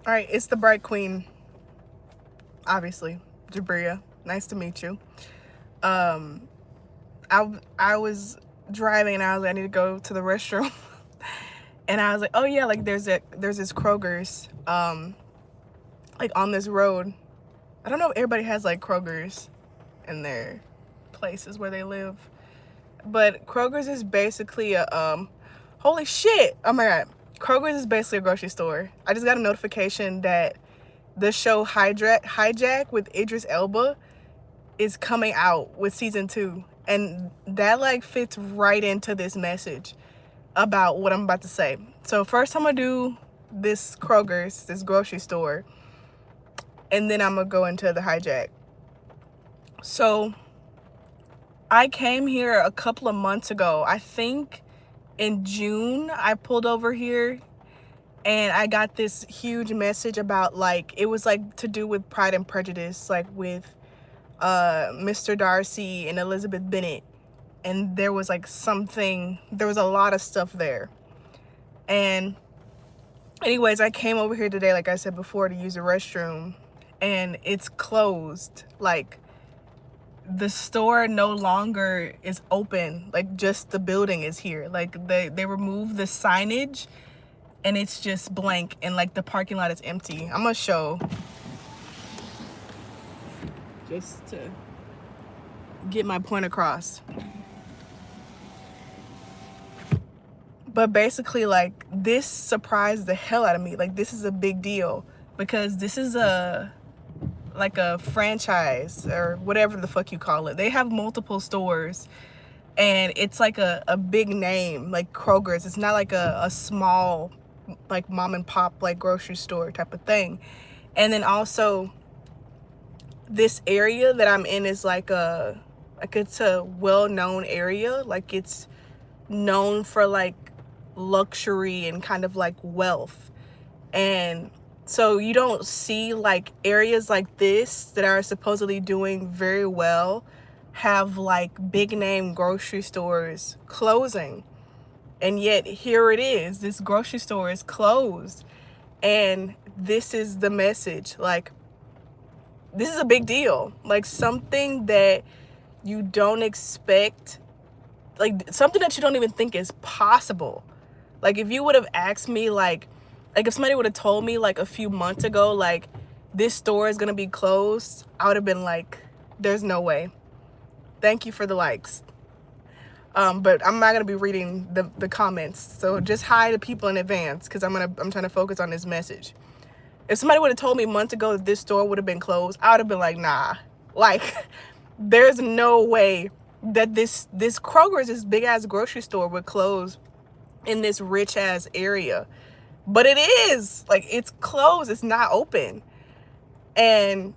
All right, it's the Bright Queen, obviously. Jabria, nice to meet you. Um, I was driving and I was like, I need to go to the restroom, and I was like, oh yeah, like there's this Kroger's, like on this road. I don't know if everybody has like Kroger's in their places where they live, but Kroger's is basically a holy shit, oh my god, Kroger's is basically a grocery store. I just got a notification that the show Hijack with Idris Elba is coming out with season 2, and that like fits right into this message about what I'm about to say. So first I'm gonna do this Kroger's, this grocery store, and then I'm gonna go into the Hijack. So I came here a couple of months ago. I think in June I pulled over here, and I got this huge message about, like, it was like to do with Pride and Prejudice, like with Mr. Darcy and Elizabeth Bennet. And there was like there was a lot of stuff there. And anyways, I came over here today, like I said before, to use the restroom, and it's closed. Like, the store no longer is open, like just the building is here. Like they removed the signage and it's just blank, and like the parking lot is empty. I'm gonna show just to get my point across. But basically, like, this surprised the hell out of me. Like, this is a big deal because this is like a franchise or whatever the fuck you call it. They have multiple stores, and it's like a big name, like Kroger's. It's not like a small, like, mom and pop, like, grocery store type of thing. And then also, this area that I'm in is like it's a well-known area. Like, it's known for like luxury and kind of like wealth. And so you don't see like areas like this that are supposedly doing very well have like big name grocery stores closing. And yet here it is, this grocery store is closed. And this is the message. Like, this is a big deal. Like, something that you don't expect, like something that you don't even think is possible. Like, if you would have asked me, like if somebody would have told me like a few months ago, like, this store is gonna be closed, I would have been like, there's no way. Thank you for the likes. But I'm not gonna be reading the comments, so just hi to people in advance, because I'm trying to focus on this message. If somebody would have told me months ago that this store would have been closed, I would have been like, nah. Like, there's no way that this Kroger's, this big ass grocery store, would close in this rich ass area. But it is, like, it's closed, it's not open. And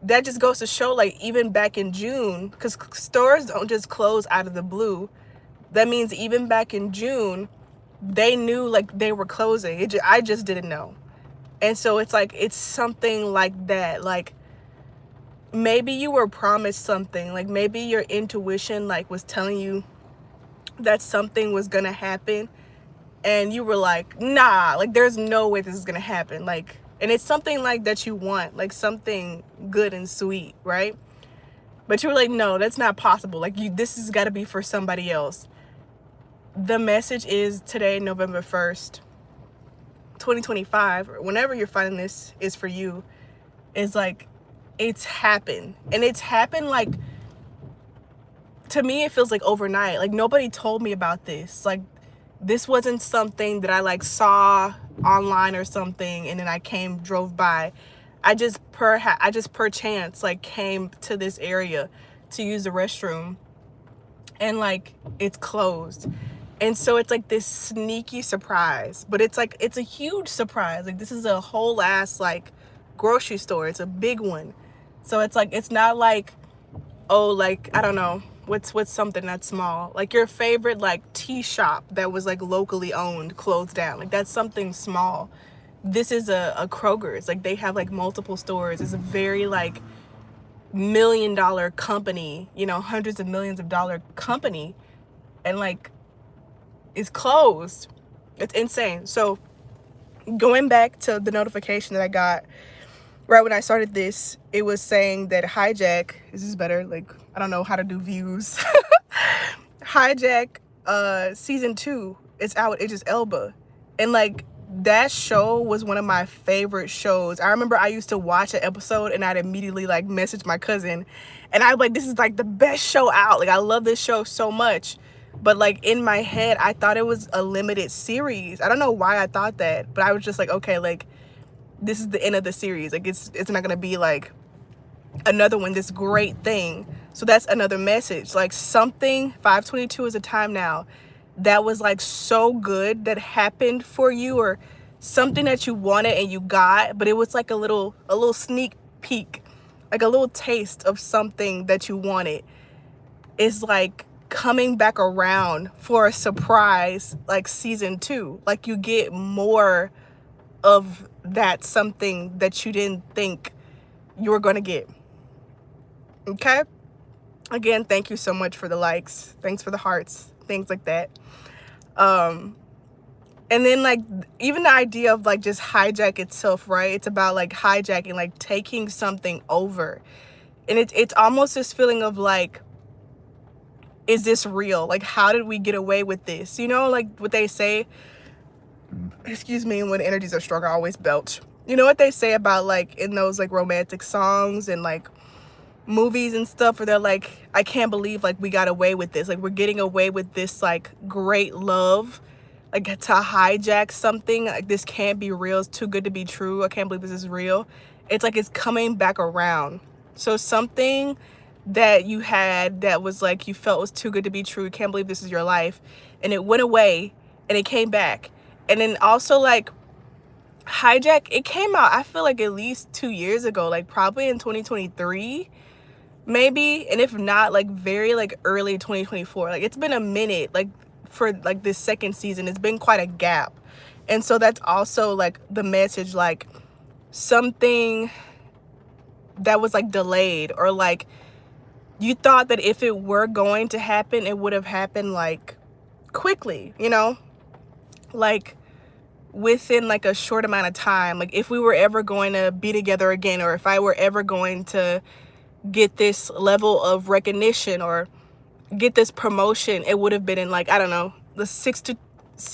that just goes to show, like, even back in June, because stores don't just close out of the blue. That means even back in June, they knew, like, they were closing. I just didn't know. And so it's like, it's something like that. Like, maybe you were promised something. Like, maybe your intuition, like, was telling you that something was gonna happen, and you were like, nah, like, there's no way this is gonna happen. Like, and it's something like that you want, like something good and sweet, right? But you were like, no, that's not possible. Like, this has got to be for somebody else. The message is today, November 1st, 2025, or whenever you're finding this is for you, is like, it's happened. And it's happened, like, to me, it feels like overnight. Like, nobody told me about this. Like, this wasn't something that I like saw online or something and then I drove by. I just perchance like came to this area to use the restroom, and like, it's closed. And so it's like this sneaky surprise, but it's like, it's a huge surprise. Like, this is a whole ass like grocery store. It's a big one. So it's like, it's not like, oh, like, I don't know, what's something that's small, like your favorite like tea shop that was like locally owned closed down. Like, that's something small. This is a Kroger's. Like, they have like multiple stores. It's a very like $1 million company, you know, hundreds of millions of dollar company, and like, it's closed. It's insane. So going back to the notification that I got right when I started this, it was saying that Hijack, is this better? Like, I don't know how to do views. Hijack season 2 is out. Idris Elba, and like that show was one of my favorite shows. I remember I used to watch an episode and I'd immediately like message my cousin, and I'd like, this is like the best show out. Like, I love this show so much. But like in my head, I thought it was a limited series. I don't know why I thought that, but I was just like, okay, like this is the end of the series. Like it's not gonna be like another one, this great thing. So that's another message. Like something, 522 is a time now, that was like so good that happened for you, or something that you wanted and you got, but it was like a little sneak peek, like a little taste of something that you wanted, is like coming back around for a surprise, like season 2. Like you get more of that something that you didn't think you were going to get. Okay, again, thank you so much for the likes, thanks for the hearts, things like that. And then like even the idea of like just hijack itself, right? It's about like hijacking, like taking something over, and it's almost this feeling of like, is this real? Like, how did we get away with this? You know, like what they say, excuse me, when energies are strong, I always belch. You know what they say about like in those like romantic songs and like movies and stuff, where they're like, I can't believe like we got away with this. Like we're getting away with this like great love, like to hijack something. Like this can't be real. It's too good to be true. I can't believe this is real. It's like it's coming back around. So something that you had that was like you felt was too good to be true, can't believe this is your life, and it went away and it came back. And then also like hijack, it came out, I feel like at least 2 years ago, like probably in 2023 maybe, and if not, like very like early 2024. Like it's been a minute, like for like this second season, it's been quite a gap. And so that's also like the message, like something that was like delayed, or like you thought that if it were going to happen, it would have happened like quickly, you know, like within like a short amount of time. Like if we were ever going to be together again, or if I were ever going to get this level of recognition or get this promotion, it would have been in like, I don't know, the 6 to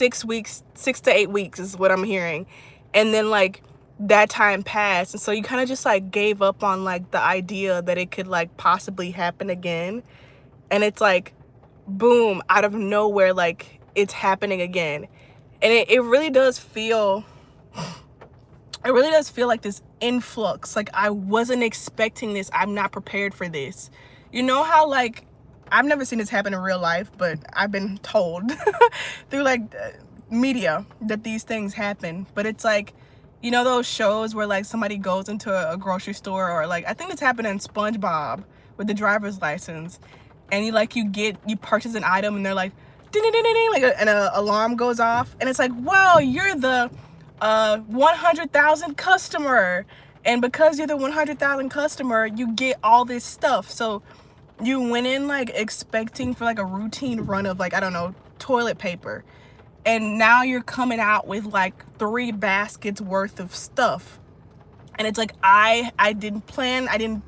8 weeks is what I'm hearing. And then like that time passed, and so you kind of just like gave up on like the idea that it could like possibly happen again. And it's like boom, out of nowhere, like it's happening again. And it really does feel, it really does feel like this influx. Like I wasn't expecting this, I'm not prepared for this. You know how like, I've never seen this happen in real life, but I've been told through like media that these things happen. But it's like, you know those shows where like somebody goes into a grocery store, or like I think it's happened in SpongeBob with the driver's license, and you purchase an item and they're like ding ding ding ding, like an alarm goes off, and it's like, wow, you're the 100,000 customer, and because you're the 100,000 customer, you get all this stuff. So you went in like expecting for like a routine run of like, I don't know, toilet paper, and now you're coming out with like 3 baskets worth of stuff. And it's like, I didn't plan, I didn't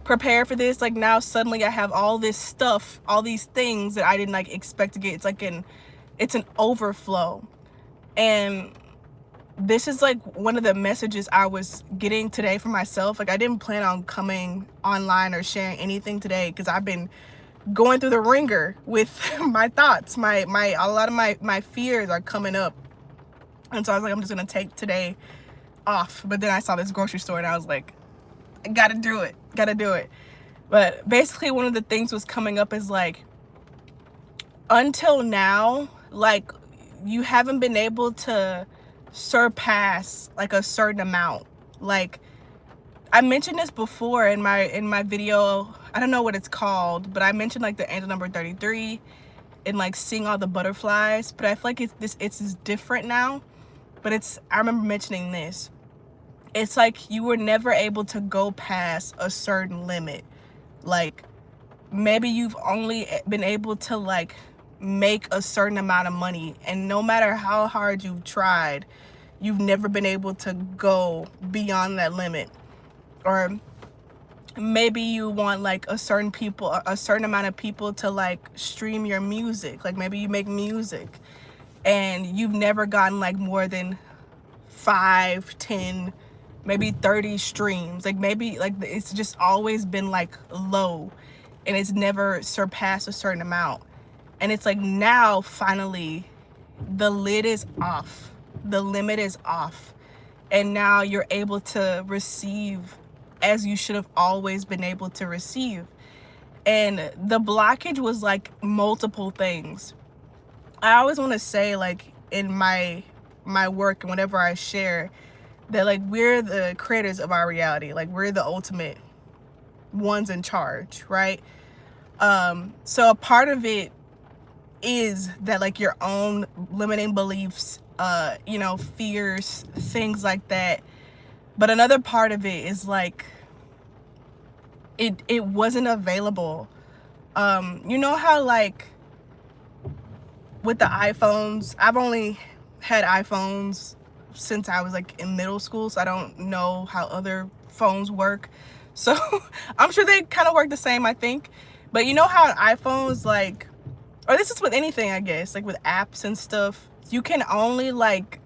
prepare for this. Like now suddenly I have all this stuff, all these things that I didn't like expect to get. It's like it's an overflow. And this is like one of the messages I was getting today for myself. Like I didn't plan on coming online or sharing anything today, because I've been going through the ringer with my thoughts. A lot of my fears are coming up. And so I was like, I'm just gonna take today off. But then I saw this grocery store and I was like, I gotta do it. But basically one of the things was coming up is like, until now, like you haven't been able to surpass like a certain amount. Like I mentioned this before in my video, I don't know what it's called, but I mentioned like the angel number 33 and like seeing all the butterflies. But I feel like it's different now. But I remember mentioning this. It's like you were never able to go past a certain limit. Like maybe you've only been able to like make a certain amount of money, and no matter how hard you've tried, you've never been able to go beyond that limit. Or maybe you want like a certain amount of people to like stream your music. Like maybe you make music and you've never gotten like more than 5, 10, maybe 30 streams. Like maybe like it's just always been like low and it's never surpassed a certain amount. And it's like now finally the lid is off, the limit is off, and now you're able to receive as you should have always been able to receive. And the blockage was like multiple things. I always want to say, like, in my work and whatever I share, that like we're the creators of our reality. Like we're the ultimate ones in charge, right? So a part of it is that like your own limiting beliefs, you know, fears, things like that. But another part of it is like it wasn't available. You know how like with the iPhones, I've only had iPhones since I was like in middle school, so I don't know how other phones work. So I'm sure they kind of work the same, I think. But you know how iPhones, like, or this is with anything, I guess, like with apps and stuff, you can only like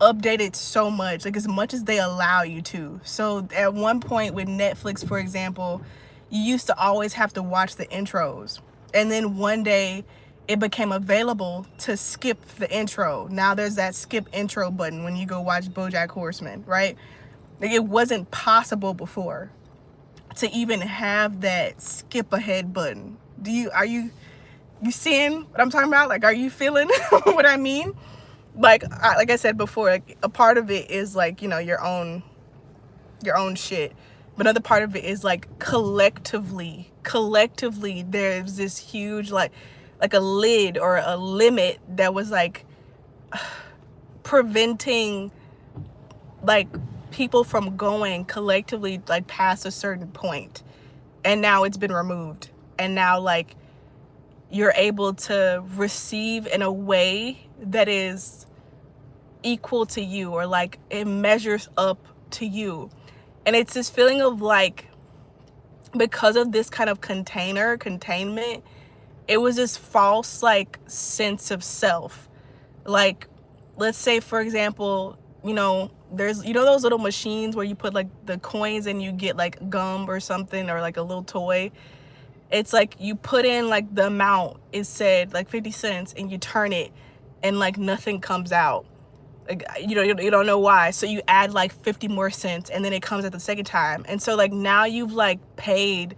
update it so much, like as much as they allow you to. So at one point with Netflix, for example, you used to always have to watch the intros, and then one day it became available to skip the intro. Now there's that skip intro button when you go watch BoJack Horseman, right? Like it wasn't possible before to even have that skip ahead button. Are you seeing what I'm talking about? Like, are you feeling what I mean? Like I said before, like a part of it is like, you know, your own shit, but another part of it is like collectively there's this huge like a lid or a limit that was like preventing like people from going collectively like past a certain point. And now it's been removed, and now like you're able to receive in a way that is equal to you, or like it measures up to you. And it's this feeling of like, because of this kind of containment, it was this false like sense of self. Like, let's say for example, you know, there's, you know, those little machines where you put like the coins and you get like gum or something, or like a little toy. It's like you put in like the amount, it said like 50 cents, and you turn it and like nothing comes out. Like, you know, you don't know why. So you add like 50 more cents and then it comes at the second time. And so like now you've like paid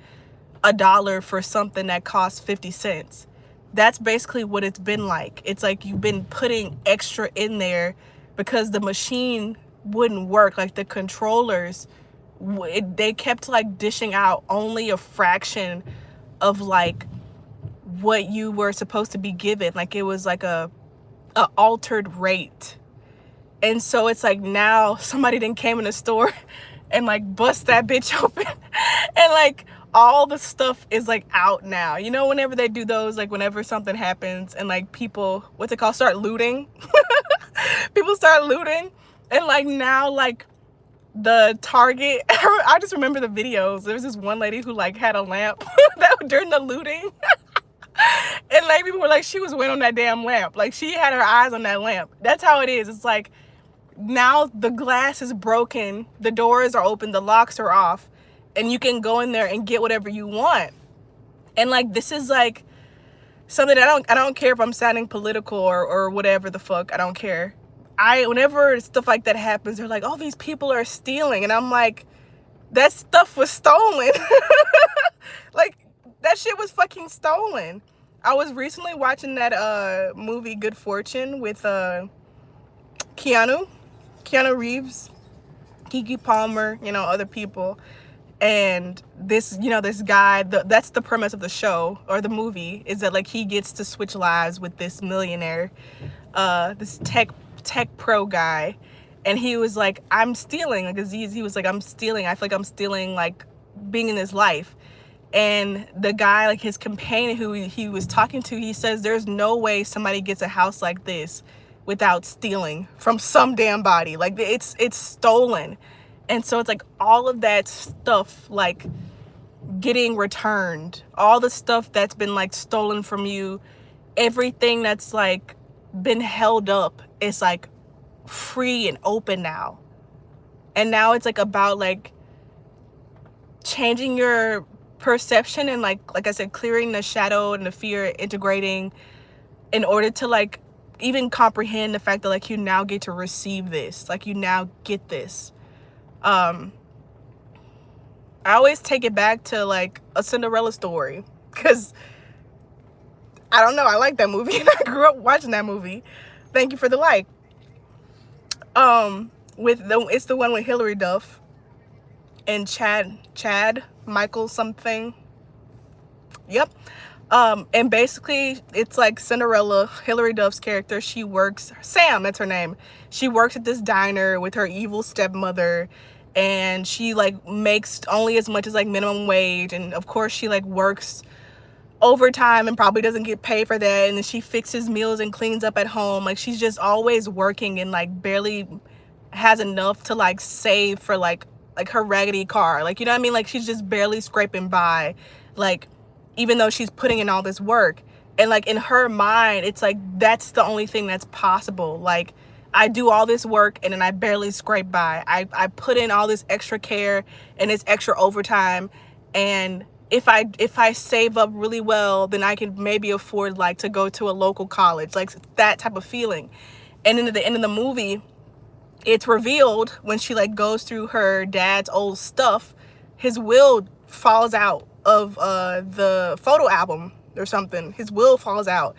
$1 for something that costs 50 cents. That's basically what it's been like. It's like you've been putting extra in there because the machine wouldn't work. Like the controllers, they kept like dishing out only a fraction of like what you were supposed to be given. Like it was like a altered rate. And so it's like now somebody then came in the store and like bust that bitch open and like all the stuff is like out now. You know, whenever they do those, like whenever something happens and like people, what's it called, start looting. People start looting, and like now like the Target, I just remember the videos. There was this one lady who like had a lamp that during the looting. And like people were like, she was waiting on that damn lamp. Like she had her eyes on that lamp. That's how it is. It's like now the glass is broken, the doors are open, the locks are off, and you can go in there and get whatever you want. And like this is like something I don't care if I'm sounding political or whatever the fuck. I don't care. Whenever stuff like that happens, they're like, oh, these people are stealing, and I'm like, that stuff was stolen. Like that shit was fucking stolen. I was recently watching that movie Good Fortune with Keanu Reeves, Keke Palmer, you know, other people. And this, you know, this guy, that's the premise of the show or the movie, is that like he gets to switch lives with this millionaire, this tech pro guy. And he was like, I'm stealing, like he was like, I'm stealing, I feel like I'm stealing like being in this life. And the guy, like his companion who he was talking to, he says there's no way somebody gets a house like this without stealing from some damn body. Like it's stolen. And so it's like all of that stuff like getting returned, all the stuff that's been like stolen from you, everything that's like been held up is like free and open now. And now it's like about like changing your perception and like I said, clearing the shadow and the fear, integrating in order to like even comprehend the fact that like you now get to receive this, like you now get this. I always take it back to like A Cinderella Story, because I don't know, I like that movie and I grew up watching that movie. Thank you for the like. It's the one with Hilary Duff and Chad Michael something. Yep. And basically it's like Cinderella, Hilary Duff's character, she works, Sam, that's her name. She works at this diner with her evil stepmother, and she like makes only as much as like minimum wage, and of course she like works overtime and probably doesn't get paid for that, and then she fixes meals and cleans up at home. Like she's just always working and like barely has enough to like save for like her raggedy car, like, you know what I mean? Like she's just barely scraping by, like, even though she's putting in all this work. And like in her mind, it's like that's the only thing that's possible. Like I do all this work and then I barely scrape by. I put in all this extra care and this extra overtime, and if I save up really well, then I can maybe afford like to go to a local college, like that type of feeling. And then at the end of the movie, it's revealed when she like goes through her dad's old stuff, his will falls out of the photo album or something. His will falls out,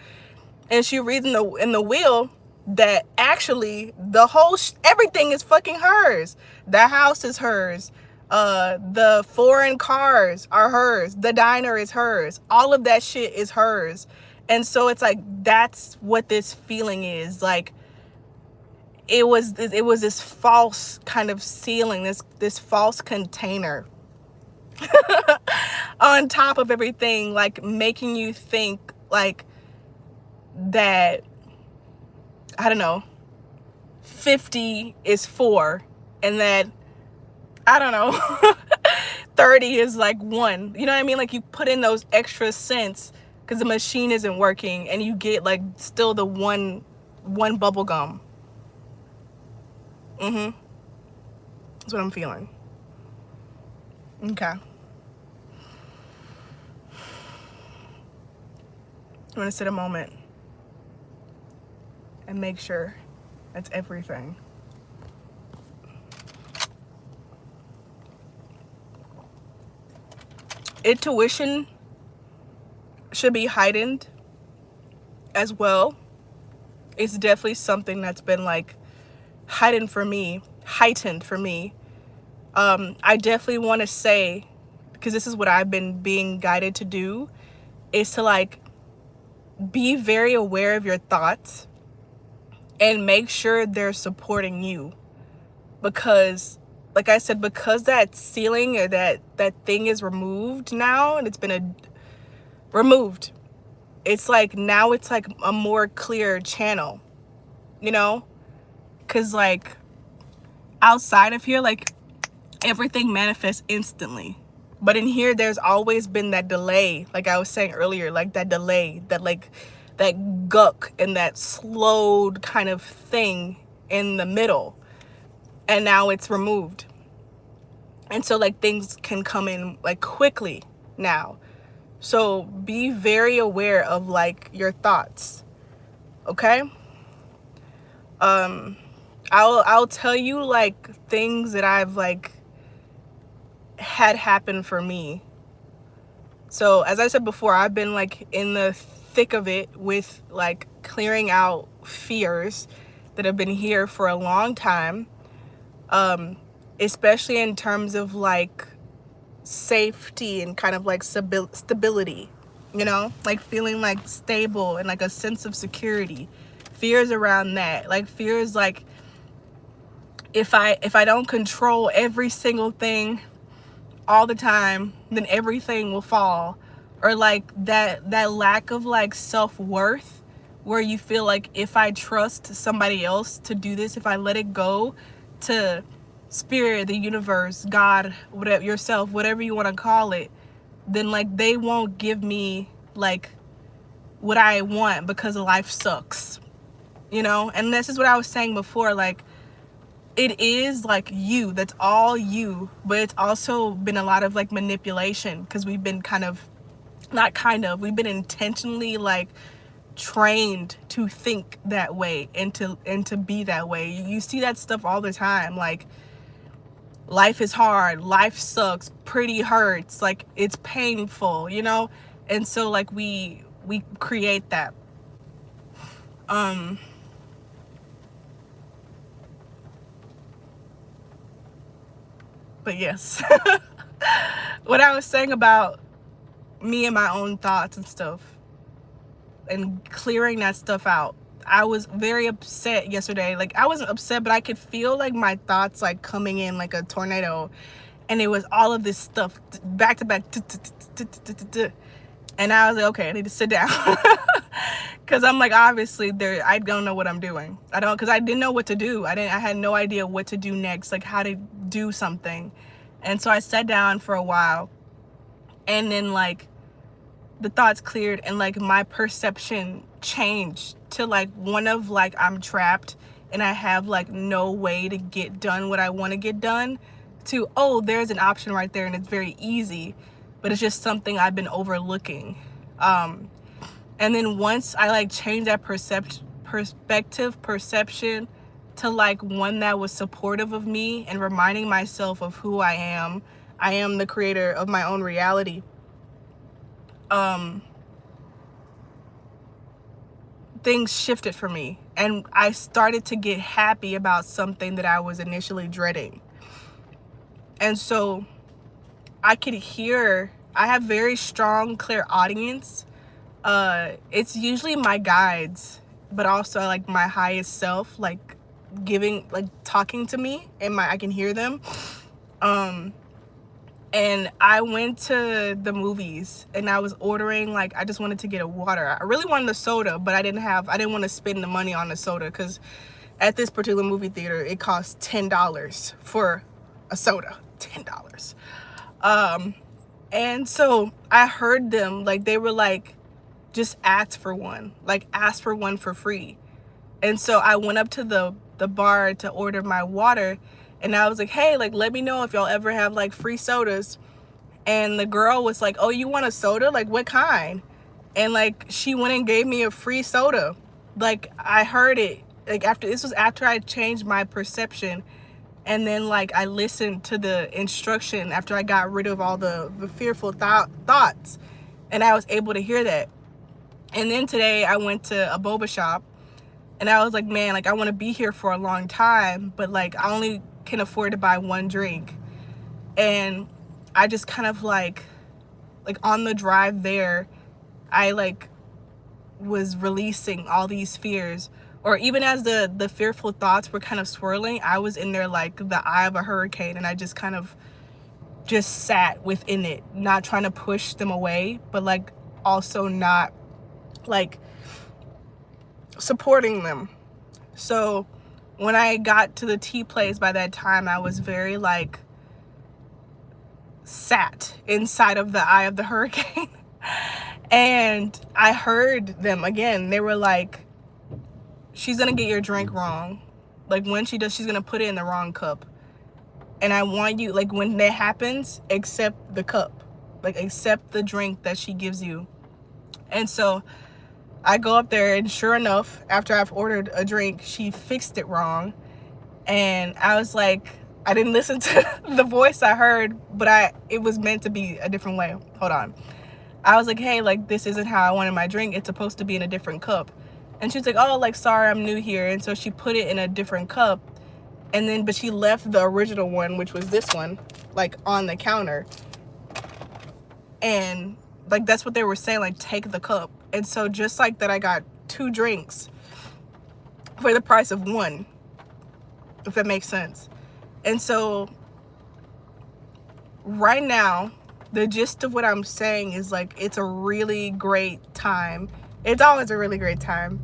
and she reads in the will that actually the whole everything is fucking hers. The house is hers, the foreign cars are hers, the diner is hers, all of that shit is hers. And so it's like that's what this feeling is like. It was this false kind of ceiling, this false container on top of everything, like making you think like that, I don't know, 50 is 4, and that, I don't know, 30 is like 1. You know what I mean? Like you put in those extra cents because the machine isn't working, and you get like still the one bubble gum. That's what I'm feeling. Okay. I'm gonna sit a moment and make sure that's everything. Intuition should be heightened as well. It's definitely something that's been like heightened for me. I definitely want to say, because this is what I've been being guided to do, is to like be very aware of your thoughts and make sure they're supporting you. Because like I said, because that ceiling or that thing is removed now, and it's been removed, it's like now it's like a more clear channel, you know? Because like outside of here, like everything manifests instantly, but in here there's always been that delay, like I was saying earlier, like that delay, that like that guck and that slowed kind of thing in the middle, and now it's removed. And so like things can come in like quickly now. So be very aware of like your thoughts, okay? I'll tell you like things that I've like had happen for me. So as I said before, I've been like in the thick of it with like clearing out fears that have been here for a long time, especially in terms of like safety and kind of like stability, you know, like feeling like stable and like a sense of security. Fears around that, like fears like if I don't control every single thing all the time, then everything will fall. Or like that lack of like self-worth where you feel like if I trust somebody else to do this, if I let it go to spirit, the universe, God, whatever, yourself, whatever you want to call it, then like they won't give me like what I want because life sucks, you know? And this is what I was saying before, like it is like you, that's all you, but it's also been a lot of like manipulation because we've been we've been intentionally like trained to think that way and to be that way. You see that stuff all the time, like life is hard, life sucks, pretty hurts, like it's painful, you know? And so like we create that. But yes. What I was saying about me and my own thoughts and stuff and clearing that stuff out, I was very upset yesterday. Like I wasn't upset, but I could feel like my thoughts like coming in like a tornado, and it was all of this stuff back to back, and I was like, okay, I need to sit down. Because I'm like, obviously I don't know what I'm doing. Because I didn't know what to do. I had no idea what to do next, like how to do something. And so I sat down for a while, and then like the thoughts cleared, and like my perception changed to like one of like I'm trapped and I have like no way to get done what I want to get done, to, oh, there's an option right there and it's very easy, but it's just something I've been overlooking. And then once I like changed that perception to like one that was supportive of me and reminding myself of who I am the creator of my own reality. Things shifted for me, and I started to get happy about something that I was initially dreading. And so I could hear, I have very strong clairaudience. It's usually my guides, but also like my highest self, like talking to me, and I can hear them. And I went to the movies and I was ordering, like, I just wanted to get a water. I really wanted a soda, but I didn't want to spend the money on the soda, because at this particular movie theater, it costs $10 for a soda. $10. And so I heard them, like, they were like, just ask for one. Like, ask for one for free. And so I went up to the bar to order my water, and I was like, hey, like, let me know if y'all ever have like free sodas. And the girl was like, oh, you want a soda? Like, what kind? And like, she went and gave me a free soda. Like, I heard it. Like, this was after I changed my perception. And then like, I listened to the instruction after I got rid of all the fearful thoughts. And I was able to hear that. And then today I went to a boba shop, and I was like, man, like, I want to be here for a long time, but like, I only can afford to buy one drink. And I just kind of like on the drive there, I like was releasing all these fears. Or even as the fearful thoughts were kind of swirling, I was in there like the eye of a hurricane, and I just kind of just sat within it, not trying to push them away, but like also not like supporting them. So when I got to the tea place by that time, I was very like sat inside of the eye of the hurricane. And I heard them again. They were like, she's gonna get your drink wrong. Like, when she does, she's gonna put it in the wrong cup. And I want you, like, when that happens, accept the cup. Like, accept the drink that she gives you. And so I go up there, and sure enough, after I've ordered a drink, she fixed it wrong. And I was like, I didn't listen to the voice I heard, but it was meant to be a different way. Hold on. I was like, hey, like, this isn't how I wanted my drink. It's supposed to be in a different cup. And she's like, oh, like, sorry, I'm new here. And so she put it in a different cup. And then, but she left the original one, which was this one, like, on the counter. And like, that's what they were saying, like, take the cup. And so just like that, I got 2 drinks for the price of 1, if that makes sense. And so right now, the gist of what I'm saying is like, it's a really great time. It's always a really great time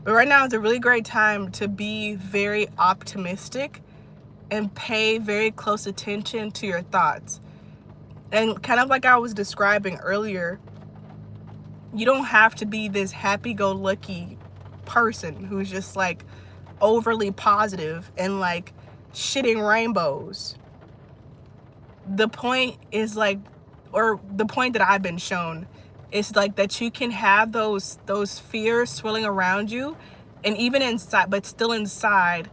But right now is a really great time to be very optimistic and pay very close attention to your thoughts. And kind of like I was describing earlier, you don't have to be this happy-go-lucky person who's just like overly positive and like shitting rainbows. The point is like, or the point that I've been shown is like that you can have those fears swirling around you, and even inside, but still inside,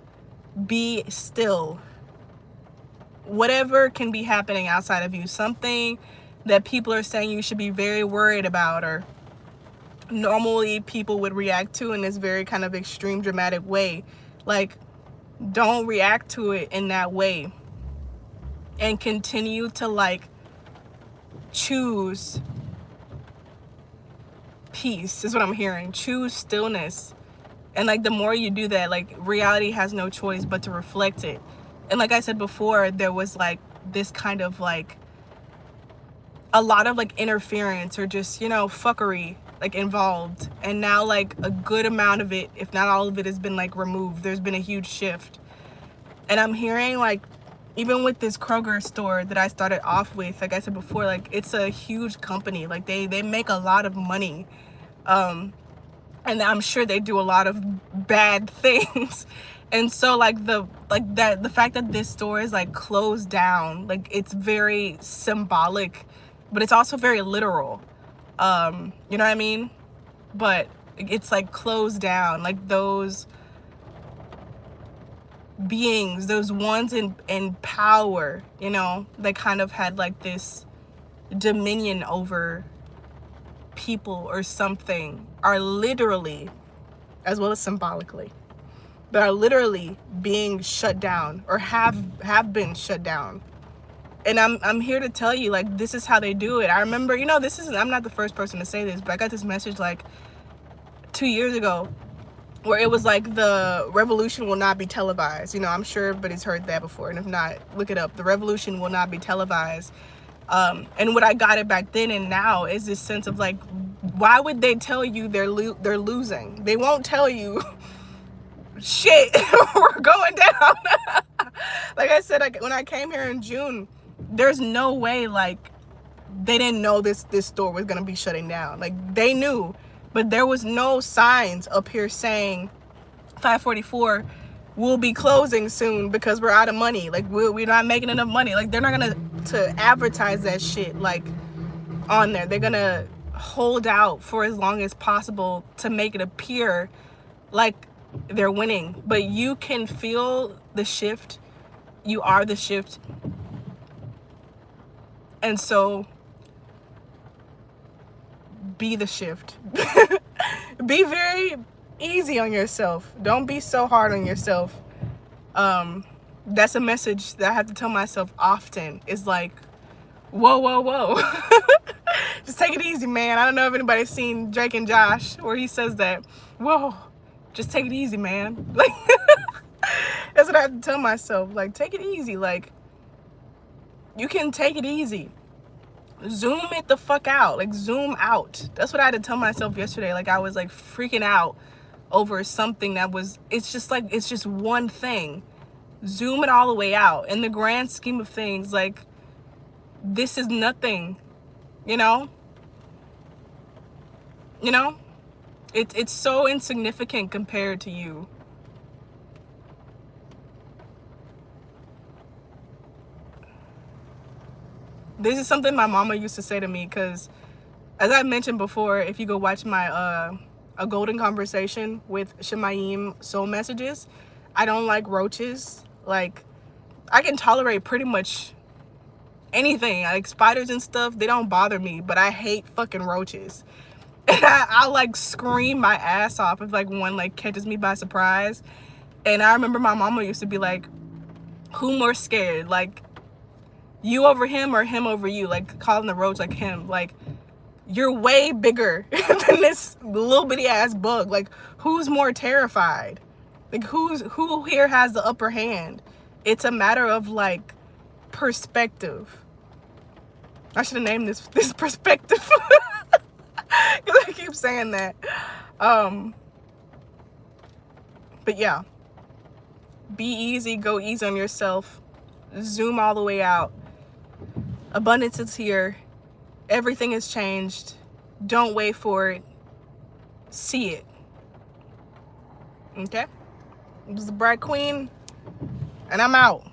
be still. Whatever can be happening outside of you, something that people are saying you should be very worried about, or normally people would react to in this very kind of extreme dramatic way, like, don't react to it in that way, and continue to like choose peace is what I'm hearing. Choose stillness. And like the more you do that, like reality has no choice but to reflect it. And like I said before, there was like this kind of like a lot of like interference or just, you know, fuckery like involved. And now like a good amount of it, if not all of it, has been like removed. There's been a huge shift. And I'm hearing like, even with this Kroger store that I started off with, like I said before, like it's a huge company. Like they make a lot of money. And I'm sure they do a lot of bad things. And so like the fact that this store is like closed down, like it's very symbolic, but it's also very literal. You know what I mean? But it's like closed down, like those beings, those ones in power, you know, they kind of had like this dominion over people or something, are literally, as well as symbolically, but are literally being shut down or have been shut down. And I'm here to tell you, like, this is how they do it. I remember, you know, I'm not the first person to say this, but I got this message like 2 years ago where it was like, the revolution will not be televised. You know, I'm sure everybody's heard that before, and if not, look it up. The revolution will not be televised. And what I got it back then and now is this sense of like, why would they tell you they're losing? They won't tell you shit. We're going down. Like I said, like when I came here in June, there's no way like they didn't know this store was gonna be shutting down. Like they knew, but there was no signs up here saying 544 will be closing soon because we're out of money. Like we're not making enough money. Like they're not gonna to advertise that shit like on there. They're gonna hold out for as long as possible to make it appear like they're winning. But you can feel the shift. You are the shift. And so be the shift. Be very easy on yourself. Don't be so hard on yourself. That's a message that I have to tell myself often, is like, whoa, whoa, whoa. Just take it easy, man. I don't know if anybody's seen Drake and Josh where he says that. Whoa, just take it easy, man. Like, that's what I have to tell myself. Like, take it easy. Like, you can take it easy. Zoom it the fuck out. Like, zoom out. That's what I had to tell myself yesterday. Like, I was like freaking out over something that was, it's just like, it's just one thing. Zoom it all the way out. In the grand scheme of things, like, this is nothing, you know? You know? It's so insignificant compared to you. This is something my mama used to say to me, because as I mentioned before, if you go watch my a golden conversation with Shemayim Soul Messages, I don't like roaches. Like, I can tolerate pretty much anything. Like spiders and stuff, they don't bother me, but I hate fucking roaches. And I'll like scream my ass off if like one like catches me by surprise. And I remember my mama used to be like, who more scared? Like, you over him or him over you? Like, calling the roach like him. Like, you're way bigger than this little bitty ass bug. Like, who's more terrified? Like, who here has the upper hand? It's a matter of like perspective. I should have named this perspective. Because I keep saying that. But yeah, be easy, go easy on yourself, zoom all the way out. Abundance is here. Everything has changed. Don't wait for it. See it. Okay? This is the Bright Queen, and I'm out.